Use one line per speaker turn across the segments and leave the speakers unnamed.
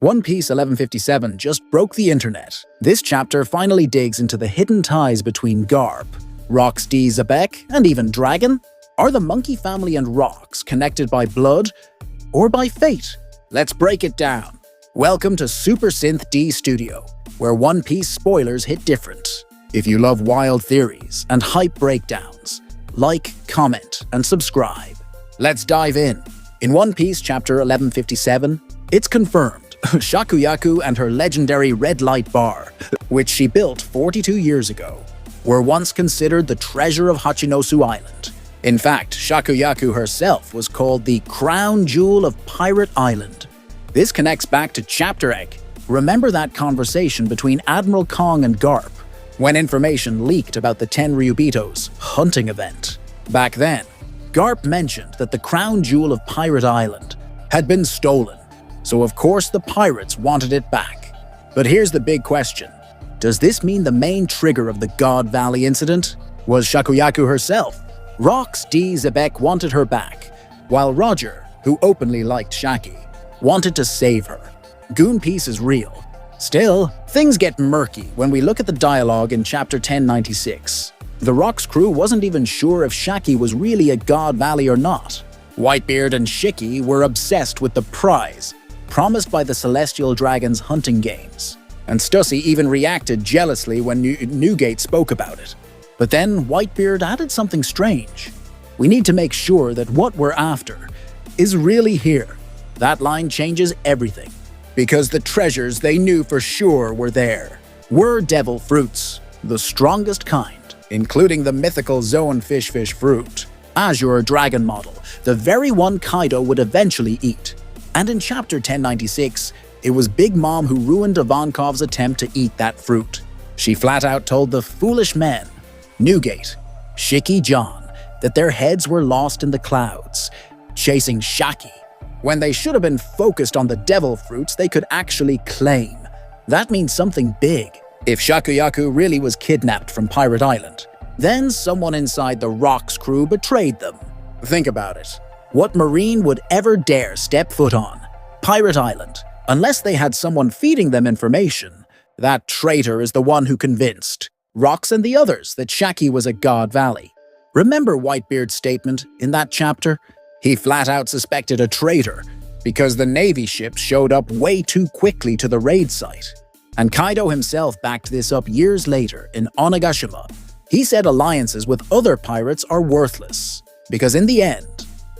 One Piece 1157 just broke the internet. This chapter finally digs into the hidden ties between Garp, Rocks D. Xebec, and even Dragon. Are the monkey family and Rocks connected by blood or by fate? Let's break it down. Welcome to Super Synth D Studio, where One Piece spoilers hit different. If you love wild theories and hype breakdowns, like, comment, and subscribe. Let's dive in. In One Piece chapter 1157, it's confirmed Shakuyaku and her legendary red light bar, which she built 42 years ago, were once considered the Treasure of Hachinosu Island. In fact, Shakuyaku herself was called the Crown Jewel of Pirate Island. This connects back to Chapter Egg. Remember that conversation between Admiral Kong and Garp, when information leaked about the Tenryubito's hunting event? Back then, Garp mentioned that the Crown Jewel of Pirate Island had been stolen, so of course the pirates wanted it back. But here's the big question. Does this mean the main trigger of the God Valley incident was Shakuyaku herself? Rocks D. Xebec wanted her back, while Roger, who openly liked Shaki, wanted to save her. Goon Piece is real. Still, things get murky when we look at the dialogue in chapter 1096. The Rocks crew wasn't even sure if Shaki was really a God Valley or not. Whitebeard and Shiki were obsessed with the prize promised by the Celestial Dragon's hunting games, and Stussy even reacted jealously when Newgate spoke about it. But then Whitebeard added something strange. We need to make sure that what we're after is really here. That line changes everything, because the treasures they knew for sure were there were devil fruits, the strongest kind, including the mythical Zone Fish fruit, Azure Dragon model, the very one Kaido would eventually eat. And in chapter 1096, it was Big Mom who ruined Ivankov's attempt to eat that fruit. She flat out told the foolish men, Newgate, Shiki John, that their heads were lost in the clouds, chasing Shaki, when they should have been focused on the devil fruits they could actually claim. That means something big. If Shakuyaku really was kidnapped from Pirate Island, then someone inside the Rocks crew betrayed them. Think about it. What Marine would ever dare step foot on Pirate Island, unless they had someone feeding them information? That traitor is the one who convinced Rocks and the others that Shaki was a God Valley. Remember Whitebeard's statement in that chapter? He flat out suspected a traitor because the Navy ships showed up way too quickly to the raid site. And Kaido himself backed this up years later in Onigashima. He said alliances with other pirates are worthless, because in the end,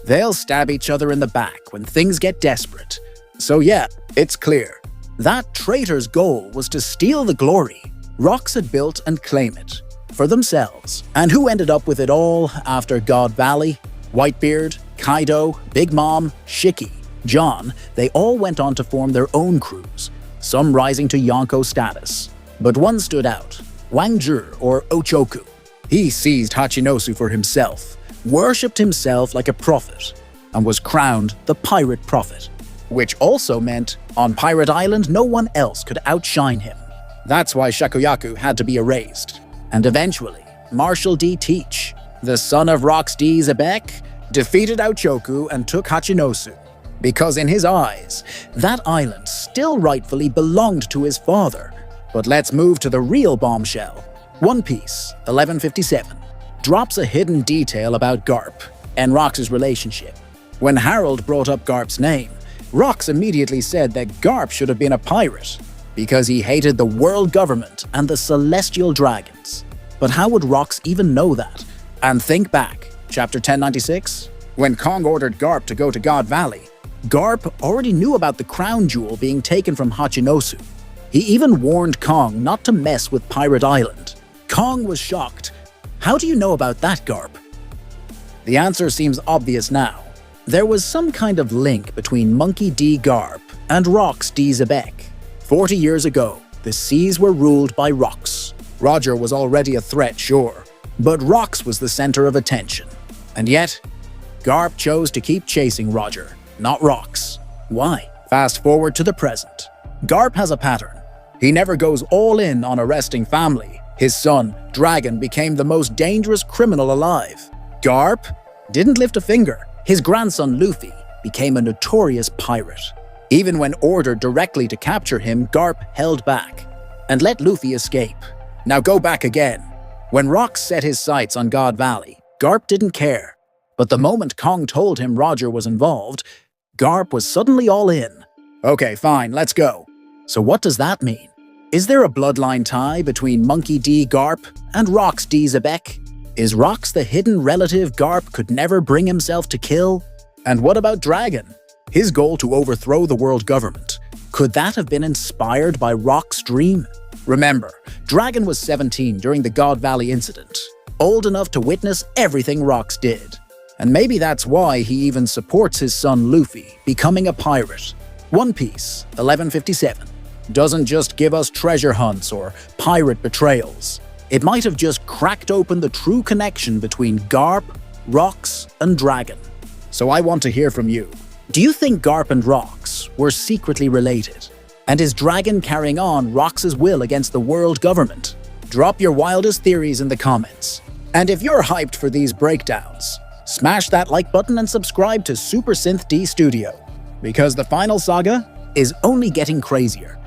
they'll stab each other in the back when things get desperate. So yeah, it's clear. That traitor's goal was to steal the glory Rocks had built and claim it for themselves. And who ended up with it all after God Valley? Whitebeard, Kaido, Big Mom, Shiki, John, they all went on to form their own crews, some rising to Yonko status. But one stood out, Wang Zhi or Ochoku. He seized Hachinosu for himself, worshipped himself like a prophet, and was crowned the Pirate Prophet, which also meant on Pirate Island no one else could outshine him. That's why Shakuyaku had to be erased. And eventually, Marshal D. Teach, the son of Rocks D. Xebec, defeated Ochoku and took Hachinosu, because in his eyes, that island still rightfully belonged to his father. But let's move to the real bombshell. One Piece 1157 drops a hidden detail about Garp and Rocks' relationship. When Harold brought up Garp's name, Rocks immediately said that Garp should have been a pirate because he hated the world government and the Celestial Dragons. But how would Rocks even know that? And think back, chapter 1096, when Kong ordered Garp to go to God Valley, Garp already knew about the crown jewel being taken from Hachinosu. He even warned Kong not to mess with Pirate Island. Kong was shocked. How do you know about that, Garp? The answer seems obvious now. There was some kind of link between Monkey D. Garp and Rocks D. Xebec. 40 years ago, the seas were ruled by Rocks. Roger was already a threat, sure, but Rocks was the center of attention. And yet, Garp chose to keep chasing Roger, not Rocks. Why? Fast forward to the present. Garp has a pattern. He never goes all in on arresting family. His son, Dragon, became the most dangerous criminal alive. Garp didn't lift a finger. His grandson, Luffy, became a notorious pirate. Even when ordered directly to capture him, Garp held back and let Luffy escape. Now go back again. When Rocks set his sights on God Valley, Garp didn't care. But the moment Kong told him Roger was involved, Garp was suddenly all in. Okay, fine, let's go. So what does that mean? Is there a bloodline tie between Monkey D. Garp and Rocks D. Xebec? Is Rocks the hidden relative Garp could never bring himself to kill? And what about Dragon? His goal to overthrow the world government. Could that have been inspired by Rocks' dream? Remember, Dragon was 17 during the God Valley incident, old enough to witness everything Rocks did. And maybe that's why he even supports his son Luffy becoming a pirate. One Piece, 1157, doesn't just give us treasure hunts or pirate betrayals. It might have just cracked open the true connection between Garp, Rocks, and Dragon. So I want to hear from you. Do you think Garp and Rocks were secretly related? And is Dragon carrying on Rocks' will against the world government? Drop your wildest theories in the comments. And if you're hyped for these breakdowns, smash that like button and subscribe to Super Synth D Studio, because the final saga is only getting crazier.